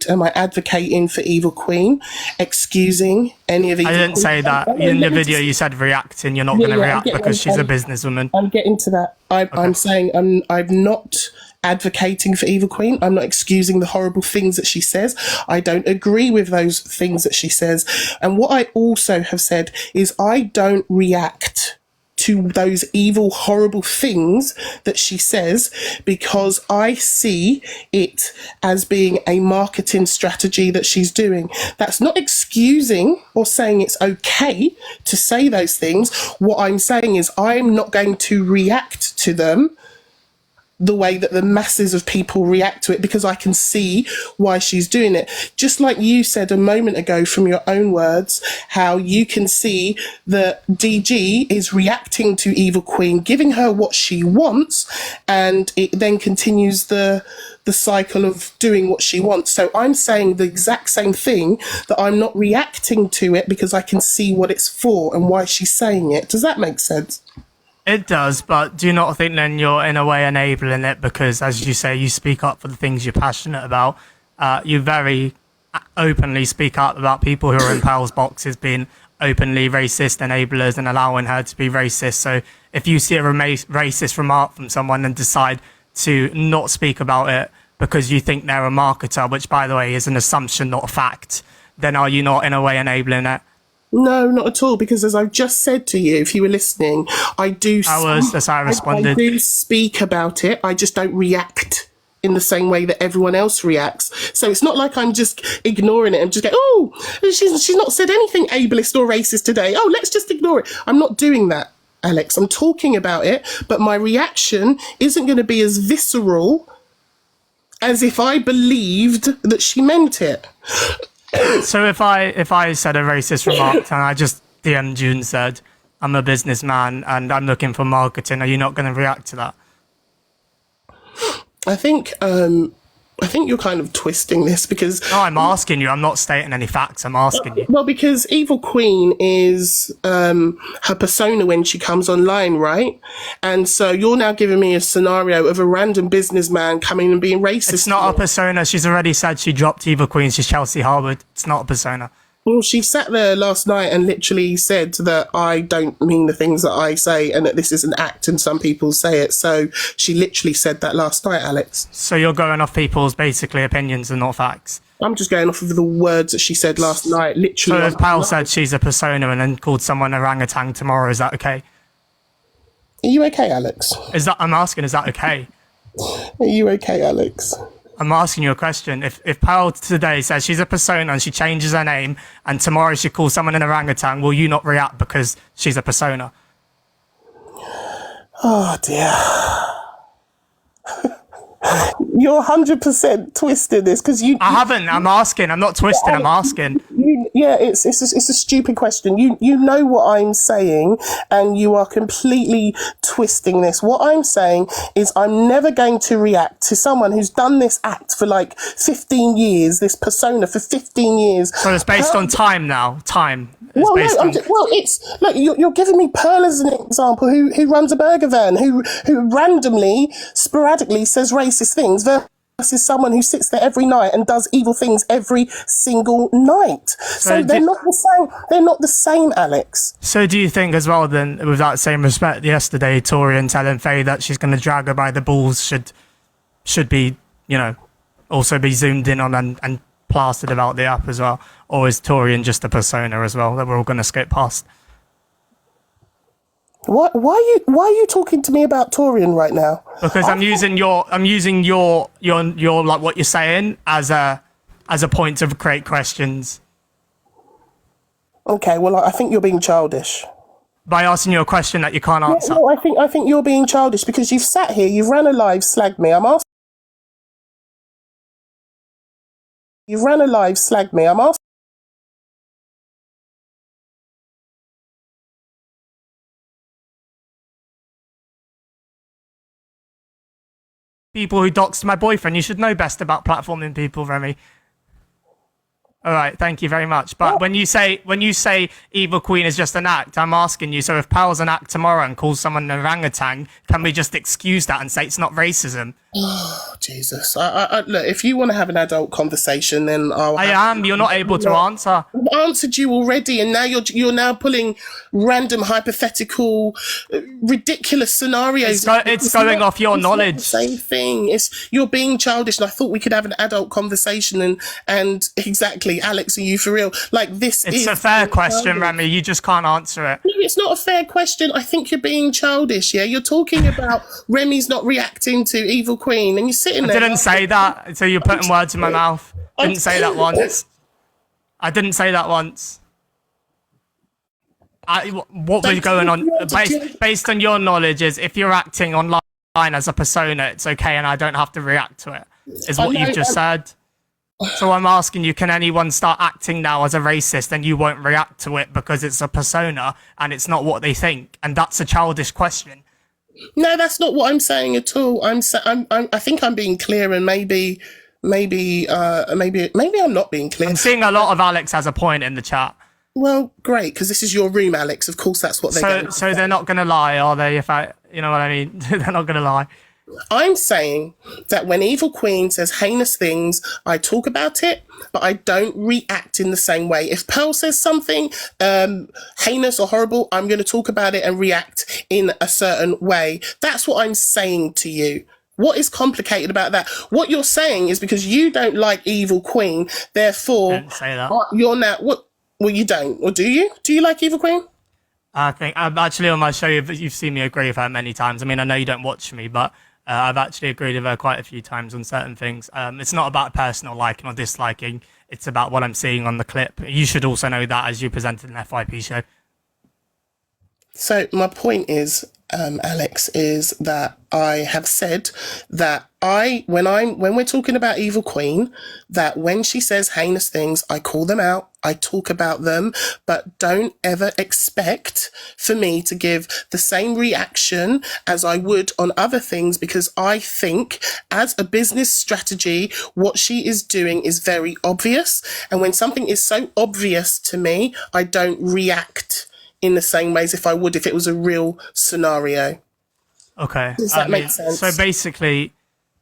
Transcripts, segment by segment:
am I advocating for Evil Queen, excusing any of Evil I didn't Queen? say that. In the video, you said reacting. You're not going to react because she's a businesswoman. I'm getting to that. I'm saying I'm not advocating for Evil Queen. I'm not excusing the horrible things that she says. I don't agree with those things that she says. And what I also have said is I don't react to those evil, horrible things that she says because I see it as being a marketing strategy that she's doing. That's not excusing or saying it's okay to say those things. What I'm saying is I'm not going to react to them the way that the masses of people react to it because I can see why she's doing it. Just like you said a moment ago from your own words, how you can see that DG is reacting to Evil Queen, giving her what she wants, and it then continues the cycle of doing what she wants. So I'm saying the exact same thing, that I'm not reacting to it because I can see what it's for and why she's saying it. Does that make sense? It does, but do you not think then you're in a way enabling it because, as you say, you speak up for the things you're passionate about. You very openly speak up about people who are in Pal's boxes being openly racist enablers and allowing her to be racist. So if you see a racist remark from someone and decide to not speak about it because you think they're a marketer, which, by the way, is an assumption, not a fact, then are you not in a way enabling it? No, not at all, because as I've just said to you, if you were listening, that's how I responded. I do speak about it, I just don't react in the same way that everyone else reacts. So it's not like I'm just ignoring it and just go, oh, she's not said anything ableist or racist today. Oh, let's just ignore it. I'm not doing that, Alex. I'm talking about it, but my reaction isn't going to be as visceral as if I believed that she meant it. So if I said a racist remark and I just DM'd you and said, I'm a businessman and I'm looking for marketing, are you not going to react to that? I think you're kind of twisting this because... No, I'm asking you. I'm not stating any facts. I'm asking you. Well, because Evil Queen is her persona when she comes online, right? And so you're now giving me a scenario of a random businessman coming and being racist. It's not a persona. She's already said she dropped Evil Queen. She's Chelsea Harwood. It's not a persona. Well, she sat there last night and literally said that I don't mean the things that I say and that this is an act and some people say it. So she literally said that last night, Alex. So you're going off people's basically opinions and not facts? I'm just going off of the words that she said last night, literally. So if Pal said she's a persona and then called someone orangutan tomorrow, is that okay? Are you okay, Alex? I'm asking, is that okay? Are you okay, Alex? I'm asking you a question. If Pearl today says she's a persona and she changes her name and tomorrow she calls someone an orangutan, will you not react because she's a persona? Oh, dear. You're 100% twisting this because you... I haven't. I'm asking. I'm not twisting. I'm asking. It's a stupid question. You know what I'm saying and you are completely twisting this. What I'm saying is I'm never going to react to someone who's done this act for like 15 years, this persona for 15 years. So it's based on time now. Time. Look, you're giving me Pearl as an example, who runs a burger van, who randomly, sporadically says racist things versus someone who sits there every night and does evil things every single night. So they're not the same. They're not the same, Alex. So do you think as well then, with that same respect, yesterday Torian telling Faye that she's going to drag her by the balls should be, also be zoomed in on and plastered about the app as well? Or is Torian just a persona as well that we're all going to skip past? Why are you talking to me about Torian right now? Because I'm using your like what you're saying as a point to create questions. Okay, well I think you're being childish. By asking you a question that you can't answer. No, I think you're being childish because you've sat here, you've ran a live, slagged me. You've ran a live, slagged me. I'm asking. People who doxed my boyfriend. You should know best about platforming people, Remi. All right, thank you very much. But when you say Evil Queen is just an act, I'm asking you, so if Pal's an act tomorrow and calls someone an orangutan, can we just excuse that and say it's not racism? Oh, Jesus. Look, if you want to have an adult conversation, then I am. You're not able to answer. I've answered you already, and now you're now pulling random hypothetical, ridiculous scenarios. It's going off your knowledge. Not the same thing. It's you're being childish, and I thought we could have an adult conversation. And exactly, Alex, are you for real? Like this It's is a fair question, childish. Remi. You just can't answer it. No, it's not a fair question. I think you're being childish. Yeah, you're talking about Remy's not reacting to Evil Queen, and you're sitting there. I didn't say that, so you're putting words in my mouth. Didn't say that once. I didn't say that once. What was going on, based on your knowledge, is if you're acting online as a persona, it's okay and I don't have to react to it, is what you've just said. So I'm asking you, can anyone start acting now as a racist and you won't react to it because it's a persona and it's not what they think? And that's a childish question. No, that's not what I'm saying at all. I think I'm being clear, and maybe I'm not being clear. I'm seeing a lot of Alex has a point in the chat. Well, great, because this is your room, Alex. Of course, that's what they're going to So they're not going to lie, are they? You know what I mean? They're not going to lie. I'm saying that when Evil Queen says heinous things, I talk about it, but I don't react in the same way. If Pearl says something heinous or horrible, I'm going to talk about it and react in a certain way. That's what I'm saying to you. What is complicated about that? What you're saying is because you don't like Evil Queen, therefore I didn't say that. you're now what? Well, you don't, or do you? Do you like Evil Queen? I think I'm actually on my show. You've seen me agree with her many times. I mean, I know you don't watch me, but I've actually agreed with her quite a few times on certain things. It's not about personal liking or disliking. It's about what I'm seeing on the clip. You should also know that as you presented an FYP show. So my point is, Alex, is that I have said that when we're talking about Evil Queen, that when she says heinous things, I call them out, I talk about them, but don't ever expect for me to give the same reaction as I would on other things, because I think as a business strategy, what she is doing is very obvious. And when something is so obvious to me, I don't react in the same ways if I would if it was a real scenario. Okay. Does that make sense? So basically,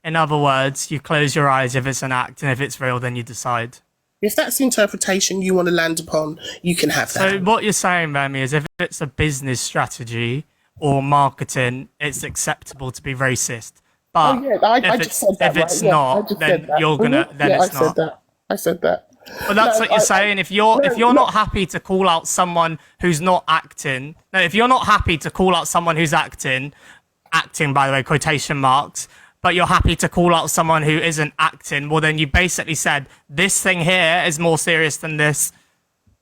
in other words, you close your eyes if it's an act, and if it's real, then you decide. If that's the interpretation you want to land upon, you can have that. So what you're saying, Remi, is if it's a business strategy or marketing, it's acceptable to be racist. But I just said that. If it's not, then you're gonna. Then it's not. I said that. Well, that's what you're saying. If you're not happy to call out someone who's not acting, no, if you're not happy to call out someone who's acting, by the way, quotation marks, but you're happy to call out someone who isn't acting, well, then you basically said this thing here is more serious than this.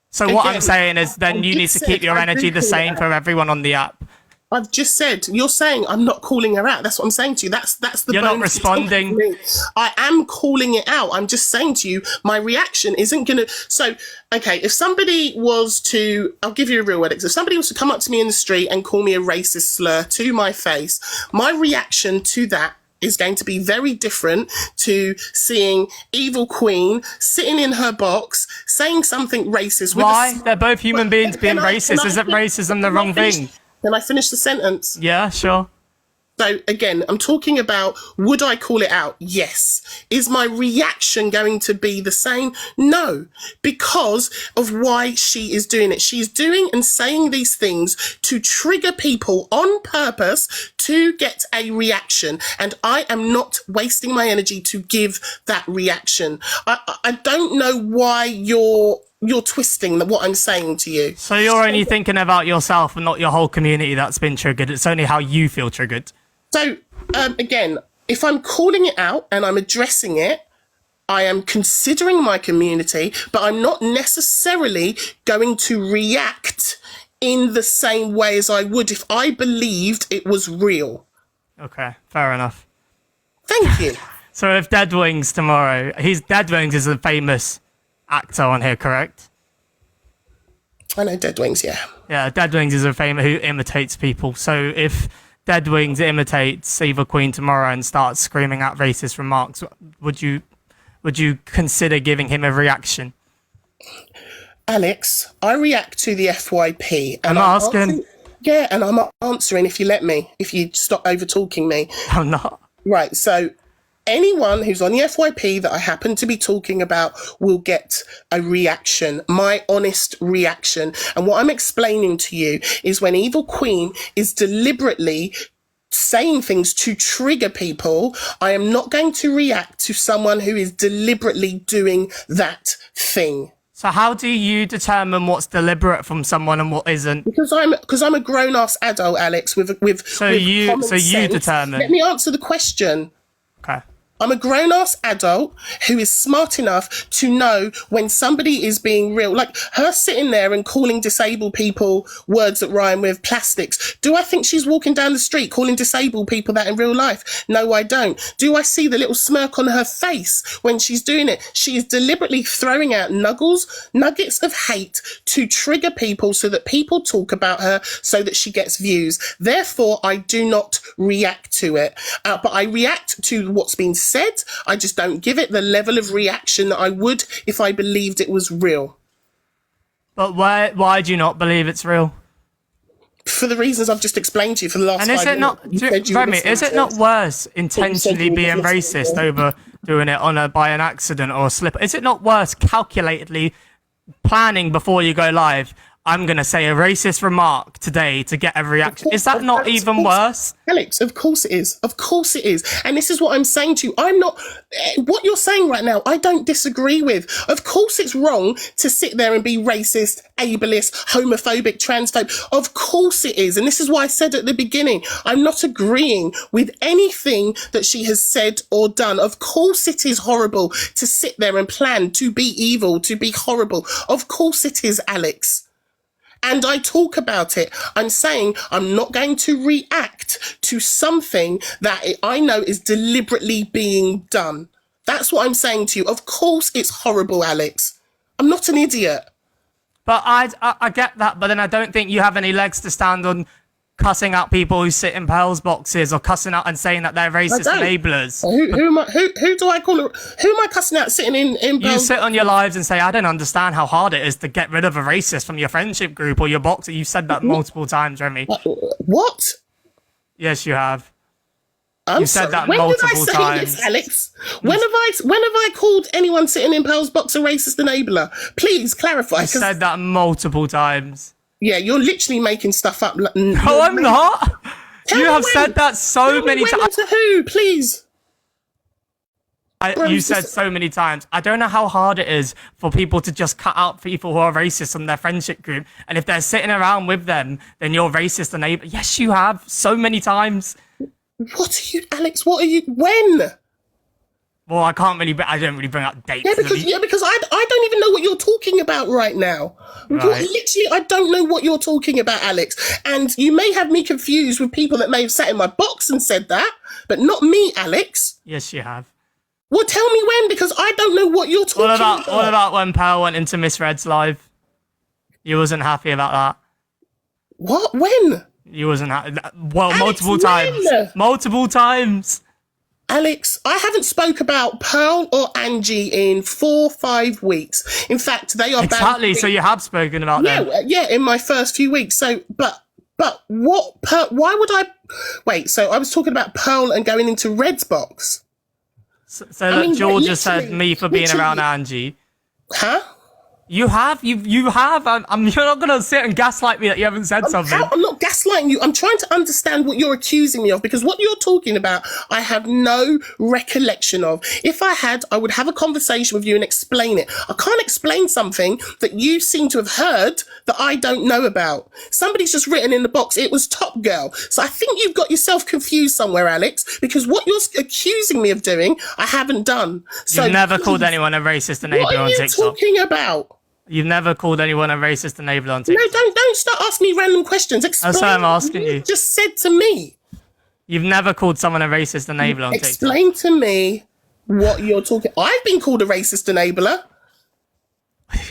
So what I'm saying is, then you need to keep your energy the same for everyone on the app. I've just said, you're saying I'm not calling her out. That's what I'm saying to you. That's the You're not responding. I am calling it out. I'm just saying to you, my reaction isn't going to... So, okay, if somebody was to... I'll give you a real word. If somebody was to come up to me in the street and call me a racist slur to my face, my reaction to that is going to be very different to seeing Evil Queen sitting in her box saying something racist. Why? They're both human beings being racist. Isn't racism the wrong thing? Can I finish the sentence? Yeah, sure. So again, I'm talking about, would I call it out? Yes. Is my reaction going to be the same? No, because of why she is doing it. She's doing and saying these things to trigger people on purpose to get a reaction. And I am not wasting my energy to give that reaction. I don't know why you're twisting what I'm saying to you. So you're only thinking about yourself and not your whole community that's been triggered. It's only how you feel triggered. So, again, if I'm calling it out and I'm addressing it, I am considering my community, but I'm not necessarily going to react in the same way as I would if I believed it was real. Okay, fair enough. Thank you. So if Dead Wings tomorrow, Dead Wings is a famous actor on here, correct? I know Dead Wings, yeah. Yeah, Dead Wings is a famous who imitates people. So if Dead Wings imitates Evil Queen tomorrow and starts screaming out racist remarks, would you consider giving him a reaction? Alex, I react to the FYP. And I'm asking. Yeah, and I'm answering if you let me, if you stop over talking me. I'm not. Right. So anyone who's on the FYP that I happen to be talking about will get a reaction, my honest reaction. And what I'm explaining to you is when Evil Queen is deliberately saying things to trigger people, I am not going to react to someone who is deliberately doing that thing. So how do you determine what's deliberate from someone and what isn't? Because I'm a grown ass adult, Alex. With You common sense. determine. Let me answer the question. Okay. I'm a grown-ass adult who is smart enough to know when somebody is being real. Like her sitting there and calling disabled people words that rhyme with plastics. Do I think she's walking down the street calling disabled people that in real life? No, I don't. Do I see the little smirk on her face when she's doing it? She is deliberately throwing out nuggets of hate to trigger people so that people talk about her so that she gets views. Therefore, I do not react to it. But I react to what's been said. I just don't give it the level of reaction that I would if I believed it was real. But why do you not believe it's real? For the reasons I've just explained to you for the last 5 And is minutes. it not, Remi, is it not worse intentionally being racist over doing it by an accident or a slip? Is it not worse calculatedly planning before you go live? I'm going to say a racist remark today to get a reaction. Is that not even worse? Alex, of course it is. Of course it is. And this is what I'm saying to you. I'm not, what you're saying right now, I don't disagree with. Of course it's wrong to sit there and be racist, ableist, homophobic, transphobe. Of course it is. And this is why I said at the beginning, I'm not agreeing with anything that she has said or done. Of course it is horrible to sit there and plan to be evil, to be horrible. Of course it is, Alex. And I talk about it. I'm saying I'm not going to react to something that I know is deliberately being done. That's what I'm saying to you. Of course it's horrible, Alex. I'm not an idiot. But I get that, but then I don't think you have any legs to stand on cussing out people who sit in Pearls boxes or cussing out and saying that they're racist enablers. Who do I call it? Who am I cussing out sitting in Pearls? You sit on your lives and say, I don't understand how hard it is to get rid of a racist from your friendship group or your boxer. You've said that multiple times, Remi. What? Yes, you have. You said that when multiple did I say times. This, Alex? When have I called anyone sitting in Pearls box a racist enabler? Please clarify. You said that multiple times. Yeah, you're literally making stuff up. No, I'm not. You have said that so many times. To who, please? You said so many times. I don't know how hard it is for people to just cut out people who are racist from their friendship group. And if they're sitting around with them, then you're racist enabler. Yes, you have. So many times. What are you, Alex? What are you? When? Well, I don't really bring up dates. Yeah, because I don't even know what you're talking about right now. Right. Literally, I don't know what you're talking about, Alex. And you may have me confused with people that may have sat in my box and said that, but not me, Alex. Yes, you have. Well, tell me when, because I don't know what you're talking about. What about when Pearl went into Miss Red's live? You wasn't happy about that. What? When? You wasn't happy. Well, Alex, multiple times. Multiple times. Alex, I haven't spoke about Pearl or Angie in 4 or 5 weeks. In fact, they are exactly. So you have spoken about them. Yeah, in my first few weeks. So, but what? Why would I? Wait. So I was talking about Pearl and going into Red's box. So Georgia said me for being around Angie. Huh? You have. You're not gonna sit and gaslight me that you haven't said something. I'm not gaslighting you. I'm trying to understand what you're accusing me of, because what you're talking about, I have no recollection of. If I had, I would have a conversation with you and explain it. I can't explain something that you seem to have heard that I don't know about. Somebody's just written in the box, it was Top Girl. So I think you've got yourself confused somewhere, Alex, because what you're accusing me of doing, I haven't done. So you've never called anyone a racist enabler on TikTok. What are you talking about? You've never called anyone a racist enabler on TikTok. No, don't start asking me random questions. Explain That's what I'm asking you. Just said to me. You've never called someone a racist enabler on TikTok. Explain to me what you're talking. I've been called a racist enabler.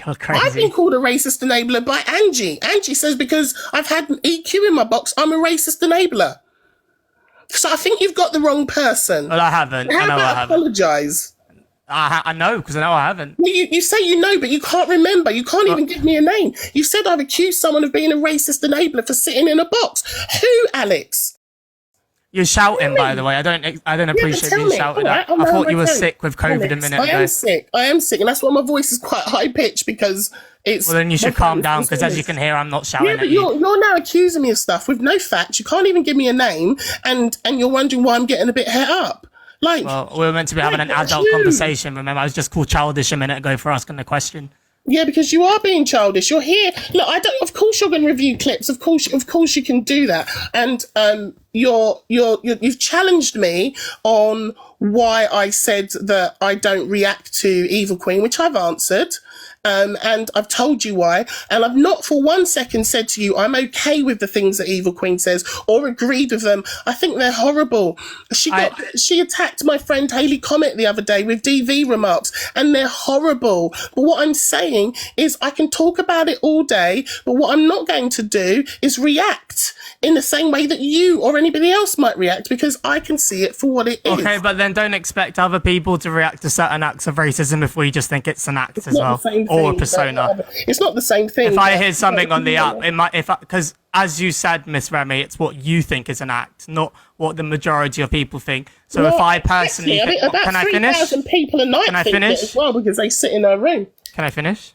You're crazy. I've been called a racist enabler by Angie. Angie says because I've had an EQ in my box, I'm a racist enabler. So I think you've got the wrong person. Well, I haven't. I know I haven't. Apologise. I know, because I know I haven't. You say you know, but you can't remember. You can't even give me a name. You said I've accused someone of being a racist enabler for sitting in a box. Who, Alex? You're shouting, by the way. I don't appreciate tell being me. shouted All at. right, I thought my you were turn. sick with COVID a Alex, minute I ago. am sick. I am sick, and that's why my voice is quite high pitched because it's. Well, then you should my calm voice down is because, as you honest. can hear, I'm not shouting Yeah, at but you. you're now accusing me of stuff with no facts. You can't even give me a name, and you're wondering why I'm getting a bit het up. Like, Well, we were meant to be having an adult conversation. Remember, I was just called childish a minute ago for asking the question. yeah, because you are being childish. You're here. Look, I don't. Of course, you're going to review clips. Of course, you can do that. And you've challenged me on why I said that I don't react to Evil Queen, which I've answered. And I've told you why. And I've not for 1 second said to you, I'm okay with the things that Evil Queen says or agreed with them. I think they're horrible. She attacked my friend Hayley Comet the other day with DV remarks, and they're horrible. But what I'm saying is I can talk about it all day, but what I'm not going to do is react in the same way that you or anybody else might react, because I can see it for what it is. Okay, but then don't expect other people to react to certain acts of racism if we just think it's an act as well, or a persona. It's not the same thing. If I hear something on the app, it might, because as you said, Miss Remi, it's what you think is an act, not what the majority of people think. So if I personally, I think about can I finish? 3,000 people a night think it as well, because they sit in a room. Can I finish?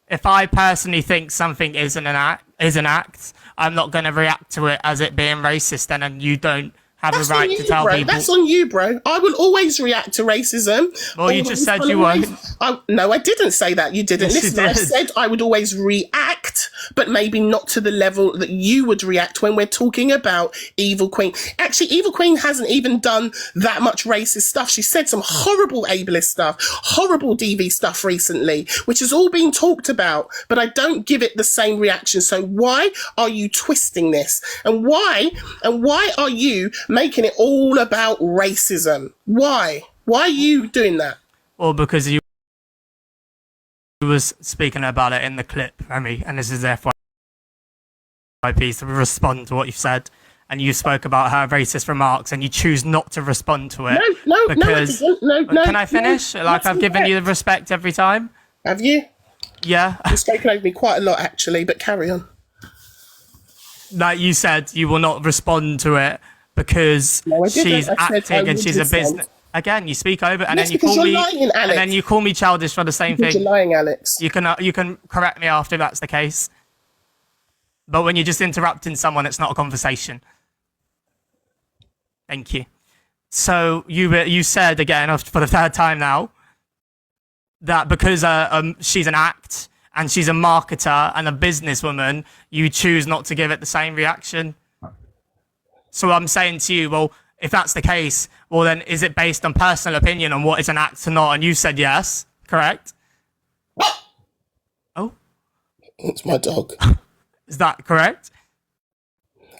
If I personally think something is an act, I'm not going to react to it as it being racist, and you don't have a right to tell people. That's on you, bro. I will always react to racism. Well, you just said you won't. No, I didn't say that. You didn't. Yes, Listen, you I did. said I would always react, but maybe not to the level that you would react when we're talking about Evil Queen. Actually, Evil Queen hasn't even done that much racist stuff. She said some horrible ableist stuff, horrible DV stuff recently, which has all been talked about, but I don't give it the same reaction. So why are you twisting this? And why are you making it all about racism? Why are you doing that? Well, because you was speaking about it in the clip, Remi, and this is FYP, so we respond to what you've said, and you spoke about her racist remarks, and you choose not to respond to it. No, because, no. Can I finish? I've given you the respect every time. Have you? Yeah. You've spoken over me quite a lot, actually, but carry on. Like you said, you will not respond to it because she's acting and she's a business. Again, you speak over and then you call me, and then you call me childish for the same thing. You're lying, Alex. You can correct me after that's the case. But when you're just interrupting someone, it's not a conversation. Thank you. So you said again for the third time now that because she's an act and she's a marketer and a businesswoman, you choose not to give it the same reaction. So I'm saying to you, well, if that's the case, well then is it based on personal opinion on what is an act or not? And you said yes, correct? Oh, it's my dog. Is that correct?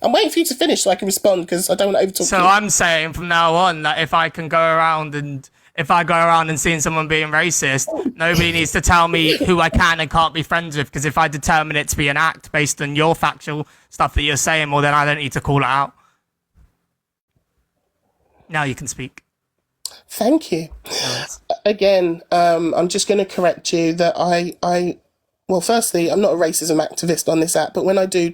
I'm waiting for you to finish so I can respond because I don't want to overtalk you. So I'm saying from now on that if I go around and seeing someone being racist, nobody needs to tell me who I can and can't be friends with, because if I determine it to be an act based on your factual stuff that you're saying, well then I don't need to call it out. Now you can speak. Thank you. Again, I'm just going to correct you that well, firstly, I'm not a racism activist on this app, but when I do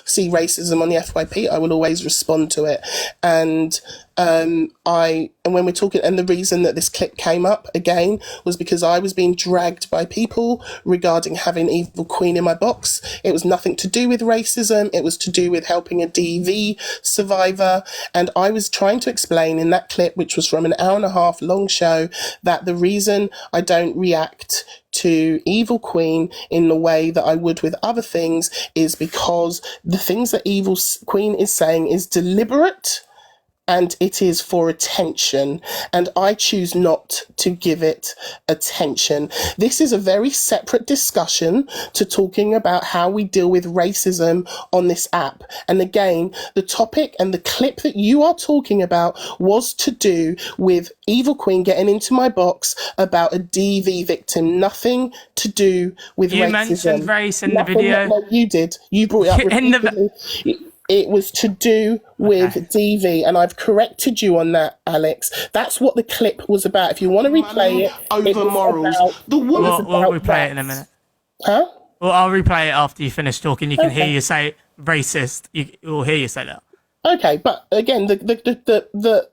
see racism on the FYP, I will always respond to it. And when we're talking, and the reason that this clip came up again was because I was being dragged by people regarding having Evil Queen in my box. It was nothing to do with racism. It was to do with helping a DV survivor. And I was trying to explain in that clip, which was from an 1.5 hour long show, that the reason I don't react to Evil Queen in the way that I would with other things is because the things that Evil Queen is saying is deliberate and it is for attention, and I choose not to give it attention. This is a very separate discussion to talking about how we deal with racism on this app. And again, the topic and the clip that you are talking about was to do with Evil Queen getting into my box about a DV victim, nothing to do with racism. You mentioned race in the video. No, you did. You brought it up repeatedly. It was to do with DV, and I've corrected you on that, Alex. That's what the clip was about. If you want to replay it, over morals. We'll replay it in a minute. Huh? Well, I'll replay it after you finish talking. You can hear you say racist. We'll hear you say that. Okay, but again, the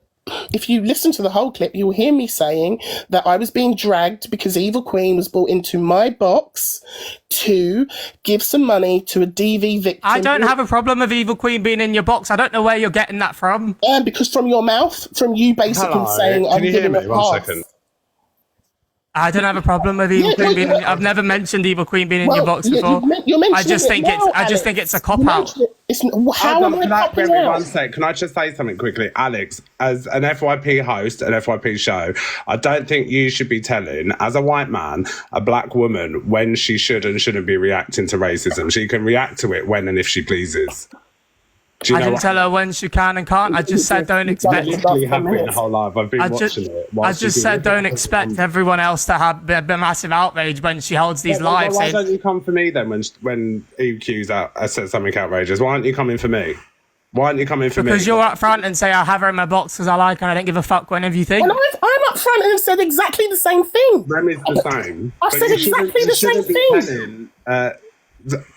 if you listen to the whole clip, you'll hear me saying that I was being dragged because Evil Queen was brought into my box to give some money to a DV victim. I don't have a problem with Evil Queen being in your box. I don't know where you're getting that from. Because from your mouth, from you basically saying I'm giving a pass. 1 second. I don't have a problem with Evil Queen being. I've never mentioned Evil Queen being in your box before. I just think it's a cop out. How am I copping out? 1 sec. Can I just say something quickly, Alex? As an FYP host, an FYP show, I don't think you should be telling, as a white man, a black woman when she should and shouldn't be reacting to racism. She can react to it when and if she pleases. I didn't tell her when she can and can't. I just said don't expect. Literally have been the whole life. I've been watching it. I just said don't expect everyone else to have a massive outrage when she holds these lives. Why don't you come for me then when EQ's said something outrageous? Why aren't you coming for me? Why aren't you coming for me? Because you're up front and say I have her in my box because I like her and I don't give a fuck whenever you think. And I'm up front and said exactly the same thing. Remy's the same. I said exactly the same thing.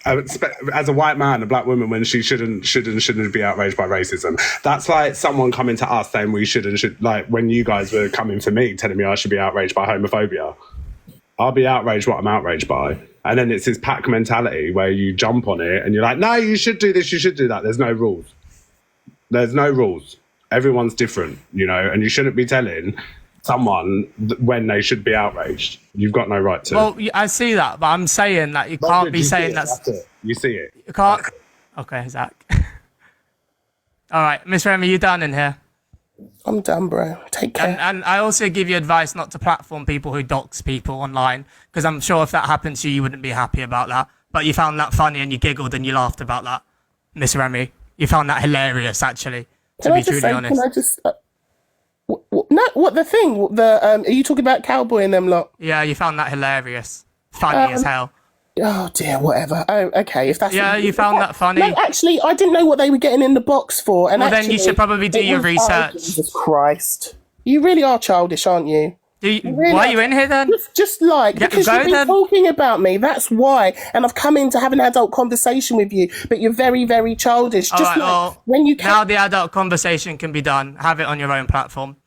As a white man, a black woman, when she shouldn't be outraged by racism. That's like someone coming to us saying we should, like when you guys were coming for me, telling me I should be outraged by homophobia. I'll be outraged what I'm outraged by. And then it's this pack mentality where you jump on it and you're like, no, you should do this, you should do that. There's no rules. There's no rules. Everyone's different, and you shouldn't be telling someone when they should be outraged. You've got no right to. Well, I see that, but I'm saying that you can't be saying that's it. You see it. You can't. Okay, Zach. All right, Miss Remi, you done in here? I'm done, bro. Take care. And I also give you advice not to platform people who dox people online, because I'm sure if that happened to you, you wouldn't be happy about that. But you found that funny and you giggled and you laughed about that, Miss Remi. You found that hilarious, actually. To be truly honest. Can I just? What the thing? Are you talking about Cowboy and them lot? Yeah, you found that hilarious, funny as hell. Oh dear, whatever. Oh, okay. If that's you found that funny. No, actually, I didn't know what they were getting in the box for. And well, then you should probably do your research. Jesus Christ, you really are childish, aren't you? Why are you in here then? Just because you've been talking about me. That's why. And I've come in to have an adult conversation with you, but you're very, very childish. When you now the adult conversation can be done. Have it on your own platform.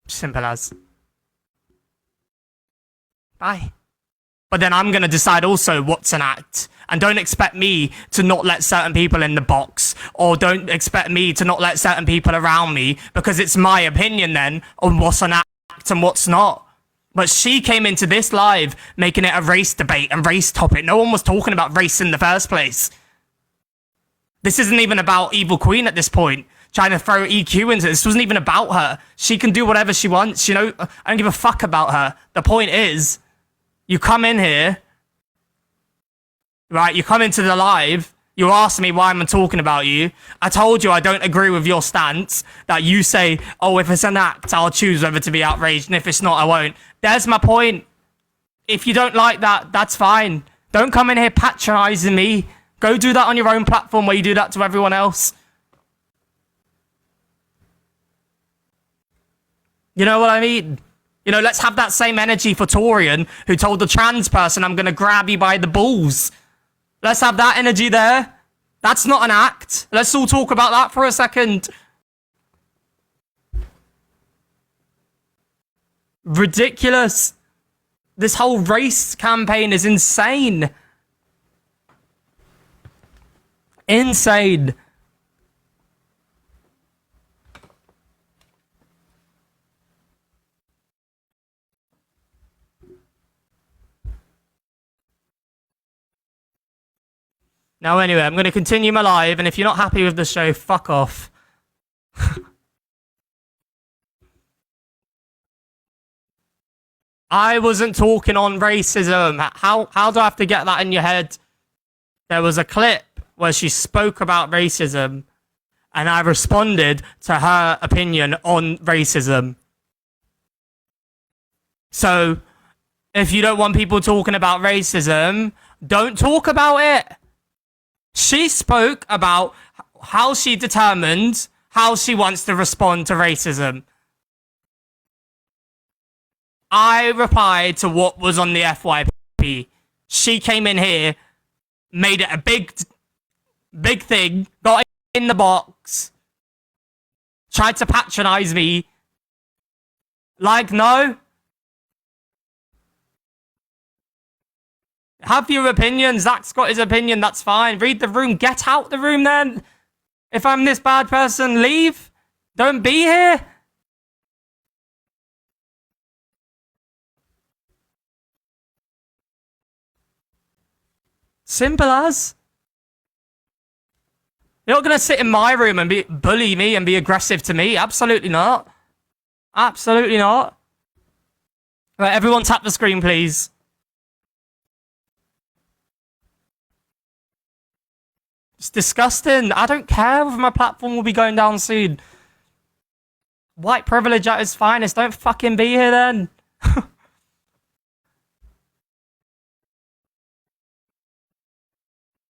Simple as. Bye. But then I'm going to decide also what's an act. And don't expect me to not let certain people in the box. Or don't expect me to not let certain people around me. Because it's my opinion then on what's an act and what's not. But she came into this live making it a race debate and race topic. No one was talking about race in the first place. This isn't even about Evil Queen at this point. Trying to throw EQ into this wasn't even about her. She can do whatever she wants, I don't give a fuck about her. The point is, you come in here, right? You come into the live, you ask me why I'm talking about you. I told you I don't agree with your stance that you say, oh, if it's an act, I'll choose whether to be outraged, and if it's not, I won't. There's my point. If you don't like that, that's fine. Don't come in here patronizing me. Go do that on your own platform where you do that to everyone else. You know what I mean? Let's have that same energy for Torian, who told the trans person, I'm going to grab you by the balls. Let's have that energy there. That's not an act. Let's all talk about that for a second. Ridiculous. This whole race campaign is insane. Insane. Now, anyway, I'm going to continue my live, and if you're not happy with the show, fuck off. I wasn't talking on racism. How do I have to get that in your head? There was a clip where she spoke about racism, and I responded to her opinion on racism. So, if you don't want people talking about racism, don't talk about it. She spoke about how she determined how she wants to respond to racism. I replied to what was on the FYP. She came in here, made it a big thing, got in the box, tried to patronize me. Like, no. Have your opinion. Zach's got his opinion. That's fine. Read the room. Get out the room then. If I'm this bad person, leave. Don't be here. Simple as. You're not going to sit in my room and bully me and be aggressive to me. Absolutely not. Absolutely not. Right, everyone tap the screen, please. It's disgusting. I don't care if my platform will be going down soon. White privilege at its finest. Don't fucking be here then.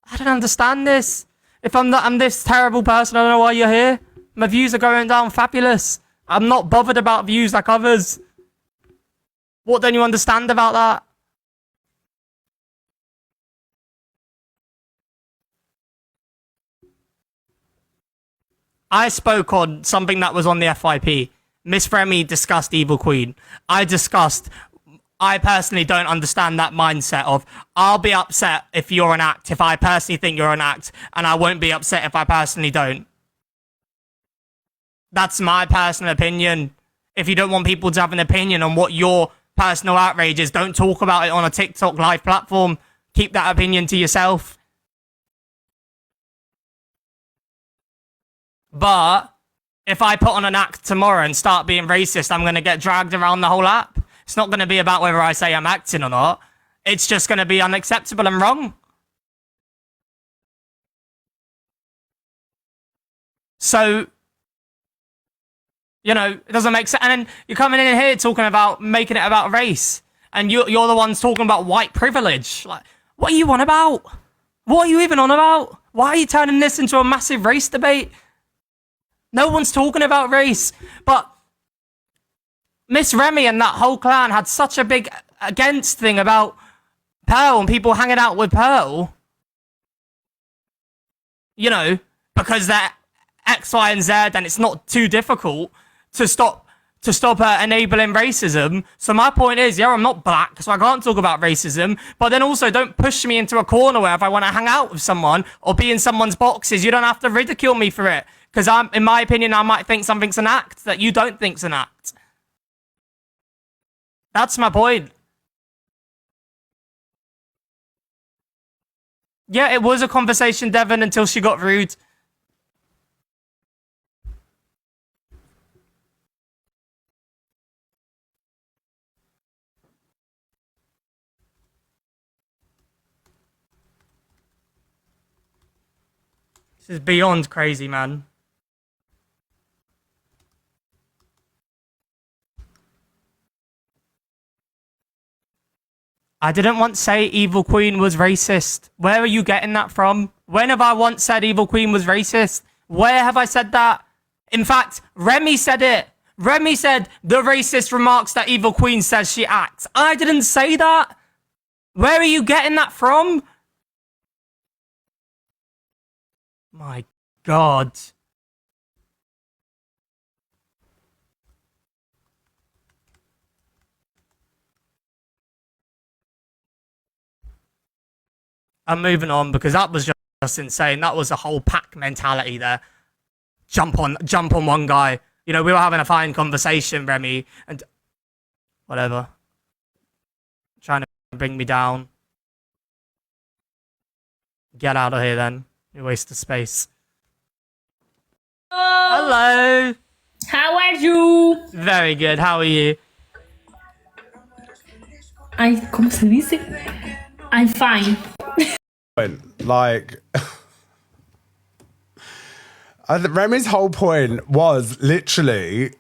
I don't understand this. If I'm this terrible person, I don't know why you're here. My views are going down fabulous. I'm not bothered about views like others. What don't you understand about that? I spoke on something that was on the FYP. Miss Remi discussed Evil Queen. I personally don't understand that mindset of, I'll be upset if you're an act, if I personally think you're an act, and I won't be upset if I personally don't. That's my personal opinion. If you don't want people to have an opinion on what your personal outrage is, don't talk about it on a TikTok live platform. Keep that opinion to yourself. But if I put on an act tomorrow and start being racist, I'm going to get dragged around the whole app. It's not going to be about whether I say I'm acting or not. It's just going to be unacceptable and wrong. So, you know, it doesn't make sense. And then you're coming in here talking about making it about race. And you're the ones talking about white privilege. Like, what are you on about? What are you even on about? Why are you turning this into a massive race debate? No one's talking about race. But Miss Remi and that whole clan had such a big against thing about Pearl and people hanging out with Pearl. You know, because they're X, Y, and Z, and it's not too difficult to stop enabling racism. So my point is, yeah, I'm not black, so I can't talk about racism. But then also, don't push me into a corner where if I want to hang out with someone or be in someone's boxes, you don't have to ridicule me for it. Because in my opinion, I might think something's an act that you don't think's an act. That's my point. Yeah, it was a conversation, Devon, until she got rude. This is beyond crazy, man. I didn't once say Evil Queen was racist. Where are you getting that from? When have I once said Evil Queen was racist? Where have I said that? In fact, Remi said it. Remi said the racist remarks that Evil Queen says she acts. I didn't say that. Where are you getting that from? My God. I'm moving on because that was just insane. That was a whole pack mentality there. Jump on one guy. You know, we were having a fine conversation, Remi, and whatever. Trying to bring me down. Get out of here then. You waste of space. Hello. How are you? Very good. How are you? ¿Cómo se dice? I'm fine. Like, Remi's whole point was literally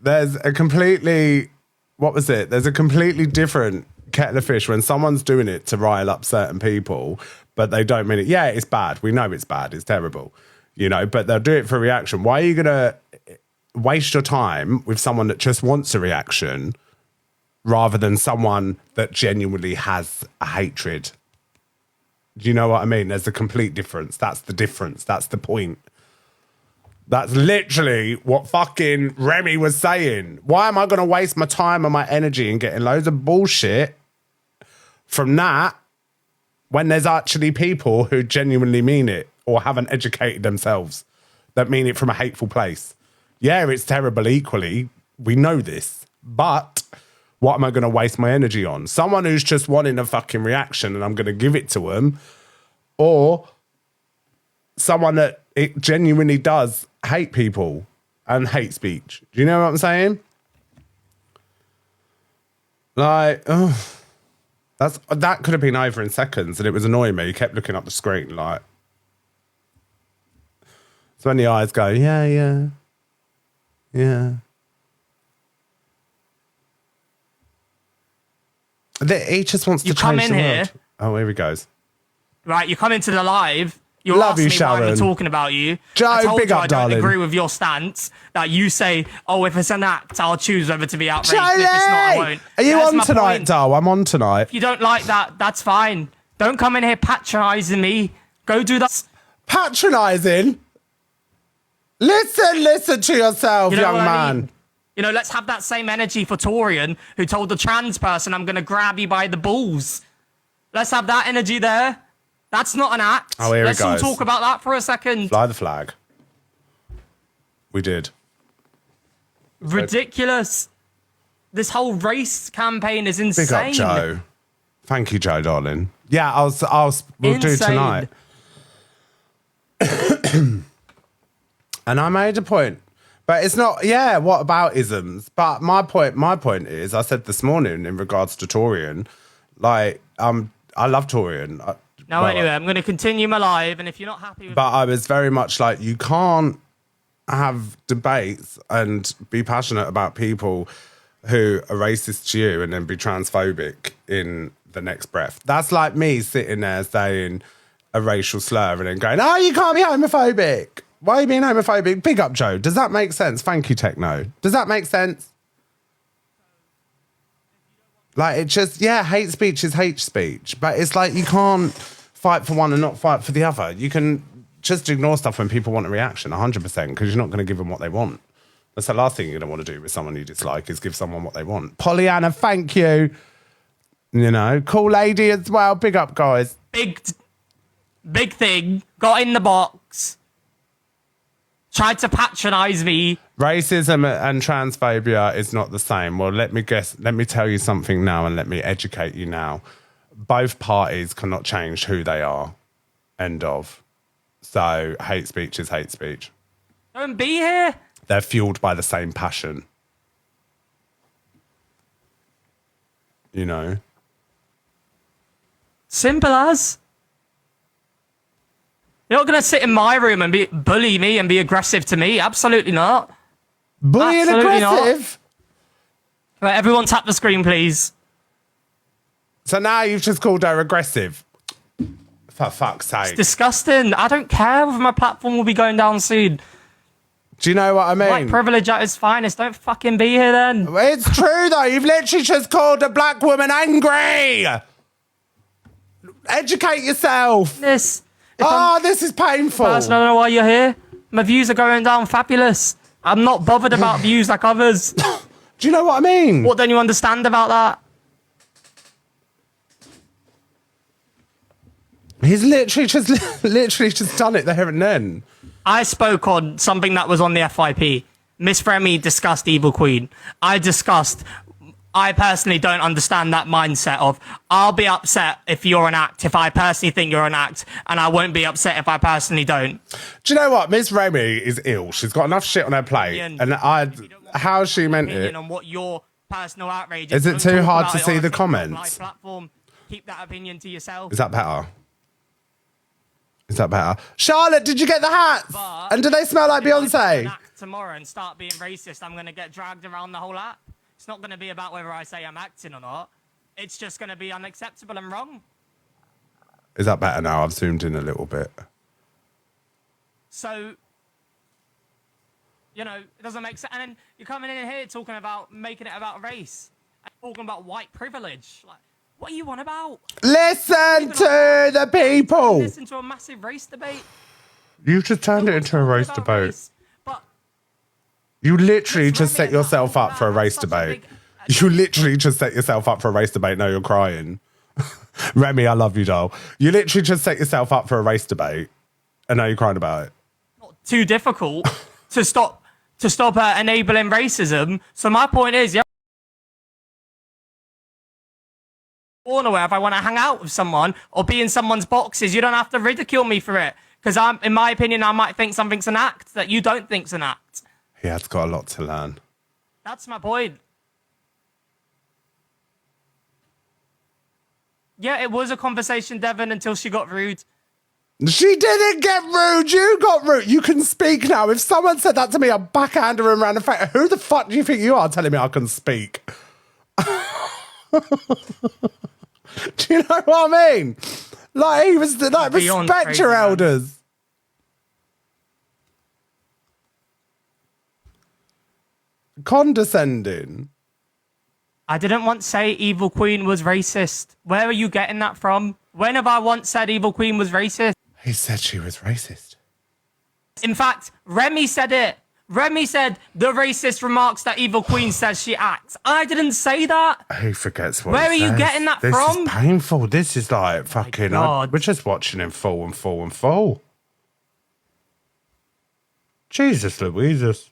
there's a completely different kettle of fish when someone's doing it to rile up certain people, but they don't mean it. Yeah, it's bad. We know it's bad. It's terrible, you know, but they'll do it for reaction. Why are you going to waste your time with someone that just wants a reaction rather than someone that genuinely has a hatred. Do you know what I mean? There's a complete difference. That's the difference. That's the point. That's literally what fucking Remi was saying. Why am I going to waste my time and my energy and getting loads of bullshit from that when there's actually people who genuinely mean it or haven't educated themselves that mean it from a hateful place? Yeah, it's terrible equally. We know this. But what am I going to waste my energy on? Someone who's just wanting a fucking reaction and I'm going to give it to them, or someone that it genuinely does hate people and hate speech. Do you know what I'm saying? Like, that could have been over in seconds, and it was annoying me. He kept looking up the screen like. So when the eyes go, yeah. He just wants to come change in the here. world. Oh, here he goes. Right, you come into the live. You're Love you, asking me why Sharon. I'm talking about you. Joe, I told big you up, I don't darling. agree with your stance that you say, oh, if it's an act, I'll choose whether to be outraged. If it's not, I won't. Are you There's on my tonight, point. Dal? I'm on tonight. If you don't like that, that's fine. Don't come in here patronising me. Go do that. Patronising? Listen to yourself, You know young what I man. mean? You know, let's have that same energy for Torian, who told the trans person, I'm going to grab you by the balls. Let's have that energy there. That's not an act. Oh, here Let's it all goes. talk about that for a second. Fly the flag. We did. Ridiculous. This whole race campaign is Big insane. up, Joe. Thank you, Joe, darling. Yeah, we'll do Insane. tonight. And I made a point. But it's not, yeah, what about isms? But my point is, I said this morning in regards to Torian, like, I love Torian. Anyway, I'm going to continue my live, and if you're not happy with But I was very much like, you can't have debates and be passionate about people who are racist to you and then be transphobic in the next breath. That's like me sitting there saying a racial slur and then going, oh, you can't be homophobic. Why are you being homophobic? Big up, Joe. Does that make sense? Thank you, Techno. Does that make sense? Like, it just, yeah, hate speech is hate speech. But it's like you can't fight for one and not fight for the other. You can just ignore stuff when people want a reaction, 100%, because you're not going to give them what they want. That's the last thing you're going to want to do with someone you dislike is give someone what they want. Pollyanna, thank you. You know, cool lady as well. Big up, guys. big thing, got in the box, tried to patronise me. Racism and transphobia is not the same. Well, let me tell you something now and let me educate you now. Both parties cannot change who they are. End of. So hate speech is hate speech. Don't be here. They're fueled by the same passion. You know? Simple as. You're not going to sit in my room and bully me and be aggressive to me. Absolutely not. Bully and Absolutely aggressive? Right, everyone tap the screen, please. So now you've just called her aggressive. For fuck's sake. Disgusting. I don't care whether my platform will be going down soon. Do you know what I mean? White privilege at its finest. Don't fucking be here then. It's true though. You've literally just called a black woman angry. Educate yourself. This This is painful. person, I don't know why you're here. My views are going down fabulous. I'm not bothered about views like others. Do you know what I mean? What don't you understand about that? He's literally just done it there and then. I spoke on something that was on the FYP. Miss Remi discussed Evil Queen. I personally don't understand that mindset of, I'll be upset if you're an act, if I personally think you're an act, and I won't be upset if I personally don't. Do you know what? Miss Remi is ill. She's got enough shit on her plate. And how she meant it. On what your personal outrage Is it too hard to see the comments? Platform. Keep that opinion to yourself. Is that better? Charlotte, did you get the hats? But and do they smell like if I do an Beyonce? act tomorrow and start being racist, I'm going to get dragged around the whole app. It's not going to be about whether I say I'm acting or not. It's just going to be unacceptable and wrong. Is that better now? I've zoomed in a little bit. So, it doesn't make sense. And then you're coming in here talking about making it about race. Talking about white privilege. Like, what are you on about? Listen to the people. Listen to a massive race debate. You just turned it into a race debate. You literally just set yourself up for a race debate. You literally just set yourself up for a race debate. Now you're crying. Remi, I love you, doll. You literally just set yourself up for a race debate, and now you're crying about it. Not too difficult to stop enabling racism. So my point is, yeah. Corner where if I want to hang out with someone or be in someone's boxes, you don't have to ridicule me for it. Because in my opinion, I might think something's an act that you don't think's an act. He has got a lot to learn. That's my point. Yeah, it was a conversation, Devon, until she got rude. She didn't get rude. You got rude. You can speak now. If someone said that to me, I'd backhand her around the face. Who the fuck do you think you are telling me I can speak? Do you know what I mean? Like, he was like, respect your elders. Condescending. I didn't once say Evil Queen was racist. Where are you getting that from? When have I once said Evil Queen was racist? He said she was racist. In fact, Remi said it. Remi said the racist remarks that Evil Queen says she acts. I didn't say that. Who forgets what Where are he you says? getting that this from? This is painful. This is like fucking... we're just watching him fall and fall and fall. Jesus Louises.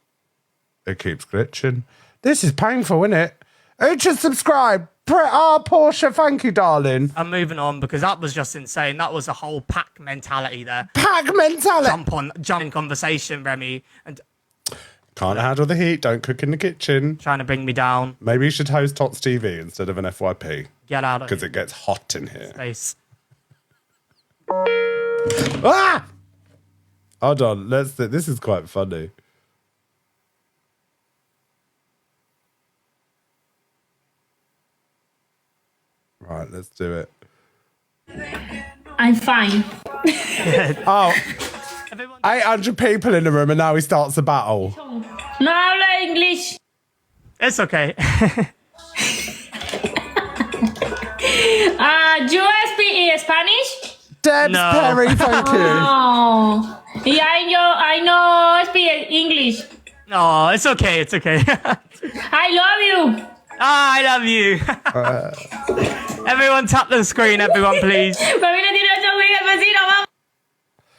It keeps glitching. This is painful, isn't it? Who just subscribed? Portia, thank you, darling. I'm moving on because that was just insane. That was a whole pack mentality there. Pack mentality? Jump in conversation, Remi. And can't handle the heat. Don't cook in the kitchen. Trying to bring me down. Maybe you should host Tots TV instead of an FYP. Get out of here. Because it gets hot in here. Space. Ah! Hold on. This is quite funny. Right, let's do it. I'm fine. Oh, 800 people in the room and now he starts a battle. No habla English. It's okay. You speak Spanish? Debs No. Perry, thank you. Oh. Yeah, I know speak English. No, it's okay. It's okay. I love you. I love you. Everyone tap the screen, everyone, please.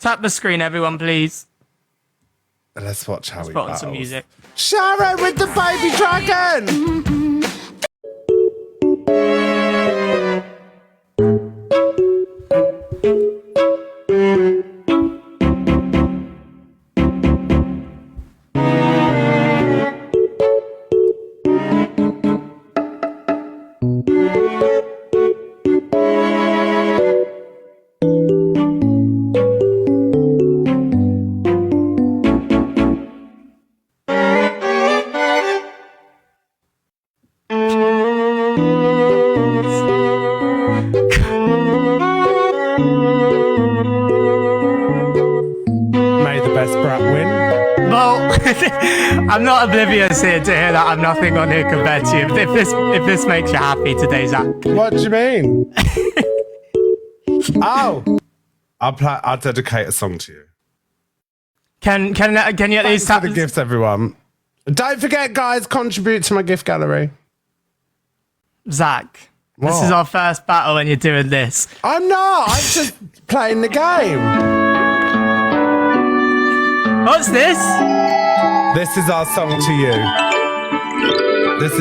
Tap the screen, everyone, please. Let's watch how Let's he put on battles. some music. Sharon with the baby dragon! May the best Brat win. Well, I'm not oblivious here to hear that I'm nothing on here compared to you. If this makes you happy today, Zach. What do you mean? Oh, I'll dedicate a song to you. Can you at least Thanks tap for the gifts, everyone. Don't forget, guys, contribute to my gift gallery. Zach? This What? is our first battle and you're doing this. I'm not. I'm just playing the game. What's this? This is our song to you. This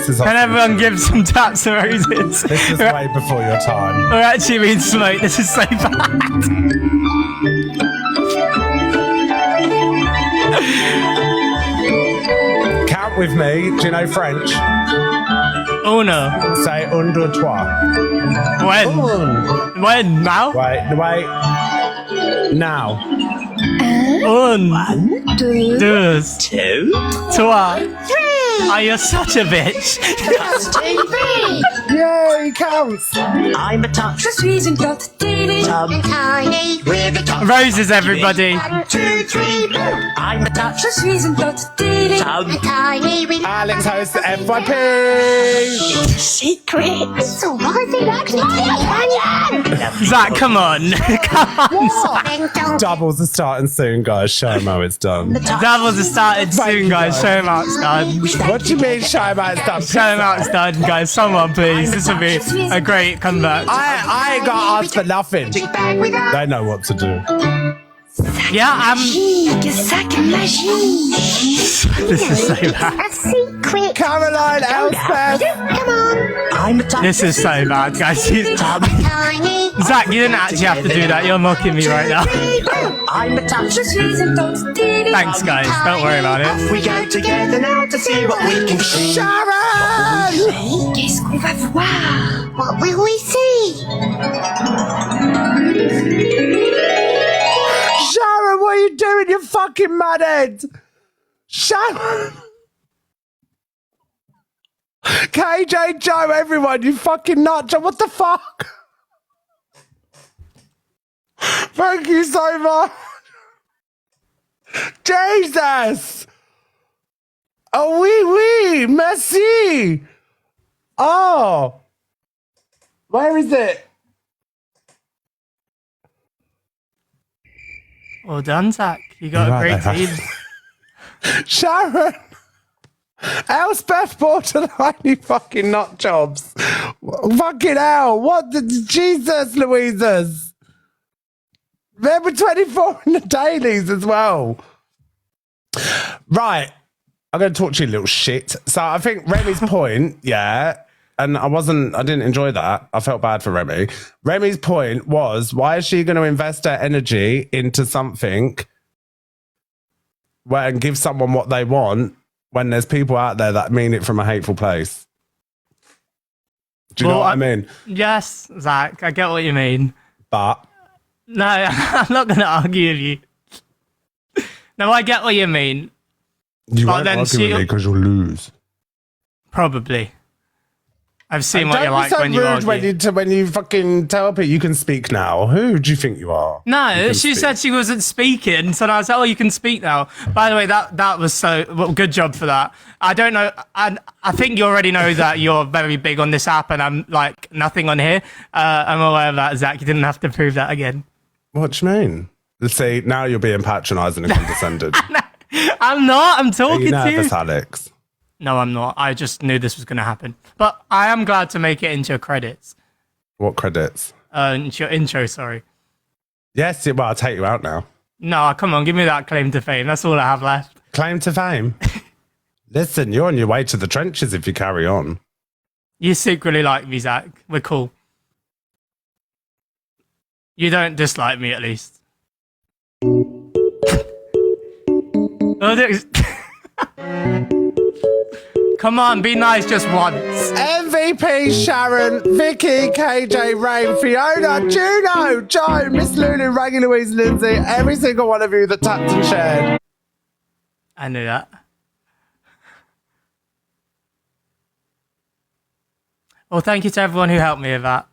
is our Can song everyone to you. give some taps of roses? This is way before your time. We're actually being smoked. This is so bad. Count with me. Do you know French? Uno. Say un, deux, trois. When? Un. When? Now? Wait. Now. Un. Deux. Trois. Oh, you're such a bitch. Yay! boy counts. I'm a top. Je suis une torte télé. Tiny with a top. Roses, everybody. 1, 2, 3. I'm a top. Je suis une torte télé. Tiny with Alex hosts FYP. secret. So why is it actually Zach, come on. Come on. Doubles are starting soon, guys. Show 'em how it's done. Doubles are started soon, guys. Show him how it's done. What do you mean, show 'em how it's done? Show him how it's done, guys. Someone, please. This will be a great comeback. I ain't got asked for nothing. bag with a They know what to do. Yeah, sac of magie. this is so bad. A secret. Caroline, Elspeth. Come on. I'm a top. This is so bad, guys. Tiny. Zach, you didn't actually have to do that. You're mocking me right now. I'm a top. Je suis une torte télé. Thanks, guys. Don't worry about it. We go together now to see what we can see. Sharon! Qu'est-ce qu'on va voir? What will we see? Sharon, what are you doing, you fucking madhead? Sharon! KJ, Joe, everyone, you fucking nutjob. What the fuck? Thank you so much. Jesus! Oh, oui, merci. Oh. Where is it? Well done, Zach. You got a great team. Sharon! Elspeth bought a tiny fucking nut jobs. Fucking hell. What the Jesus Louises? Remember 24 in the dailies as well. Right. I'm going to talk to you, little shit. So I think Remi's point, yeah, and I didn't enjoy that. I felt bad for Remi. Remi's point was, why is she going to invest her energy into something and give someone what they want when there's people out there that mean it from a hateful place? Do you know what I mean? Yes, Zach, I get what you mean. But No, I'm not going to argue with you. No, I get what you mean. you But won't then argue with she- me because you'll lose. Probably. I've seen And what don't you're be like so when you rude argue. when you fucking tell people you can speak now. Who do you think you are? No, You can she speak. said she wasn't speaking, so I said, "Oh, you can speak now." By the way, that was so well, good job for that. I don't know, I think you already know that you're very big on this app, and I'm like nothing on here. I'm aware of that, Zach. You didn't have to prove that again. What do you mean? See, now you're being patronising and condescending. I'm not. I'm Are talking you to you. nervous, Alex? No, I'm not. I just knew this was going to happen, but I am glad to make it into your credits. What credits? Into your intro. Sorry. Yes, well, I'll take you out now. No, come on, give me that claim to fame. That's all I have left. Claim to fame. Listen, you're on your way to the trenches if you carry on. You secretly like me, Zach. We're cool. You don't dislike me, at least. Oh, come on, be nice just once. MVP, Sharon, Vicky, KJ, Rain, Fiona, Juno, Joe, Miss Lulu, Raggy Louise, Lindsay, every single one of you that tapped and shared. I knew that. Well, thank you to everyone who helped me with that.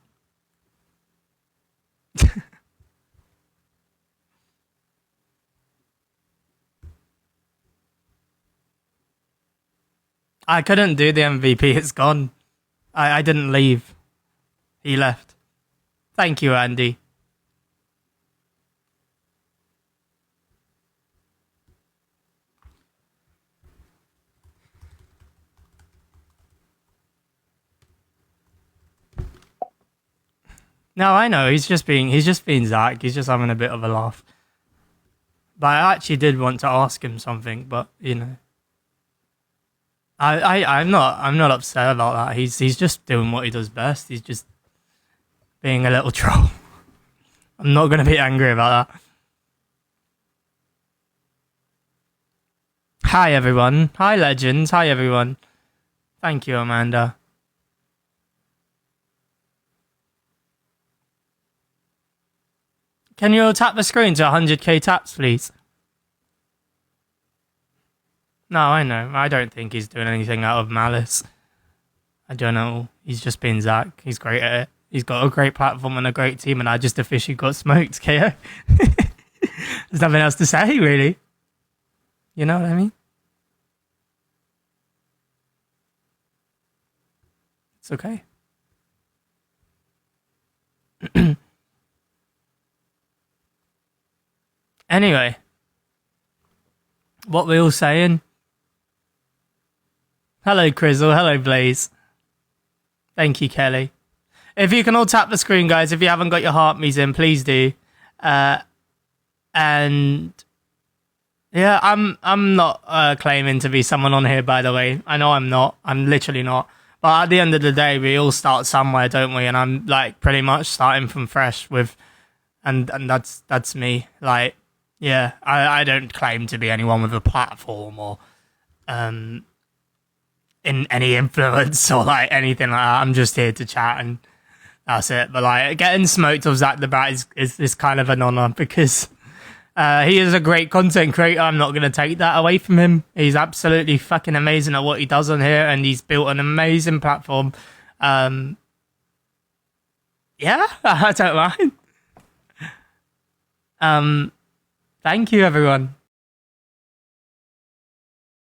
I couldn't do the MVP. It's gone. I didn't leave. He left. Thank you, Andy. No, I know. He's just being Zach. He's just having a bit of a laugh. But I actually did want to ask him something, but you know. I'm not upset about that. He's just doing what he does best. He's just being a little troll. I'm not gonna be angry about that. Hi everyone. Hi legends. Hi everyone. Thank you, Amanda. Can you tap the screen to 100k taps, please? No, I know. I don't think he's doing anything out of malice. I don't know. He's just been Zach. He's great at it. He's got a great platform and a great team, and I just officially got smoked, KO. There's nothing else to say, really. You know what I mean? It's okay. Anyway, what we all saying? Hello, Crizzle. Hello, Blaze. Thank you, Kelly. If you can all tap the screen, guys, if you haven't got your heart me's in, please do. And yeah, I'm not claiming to be someone on here, by the way. I know I'm not. I'm literally not. But at the end of the day, we all start somewhere, don't we? And I'm like pretty much starting from fresh with, and that's me. Like, yeah, I don't claim to be anyone with a platform or in any influence or like anything like that. I'm just here to chat and that's it. But like getting smoked of Zach the Brat is kind of an honor because he is a great content creator. I'm not going to take that away from him. He's absolutely fucking amazing at what he does on here, and he's built an amazing platform. Yeah, I don't mind. Thank you, everyone.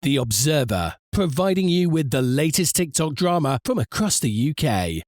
The Observer, providing you with the latest TikTok drama from across the UK.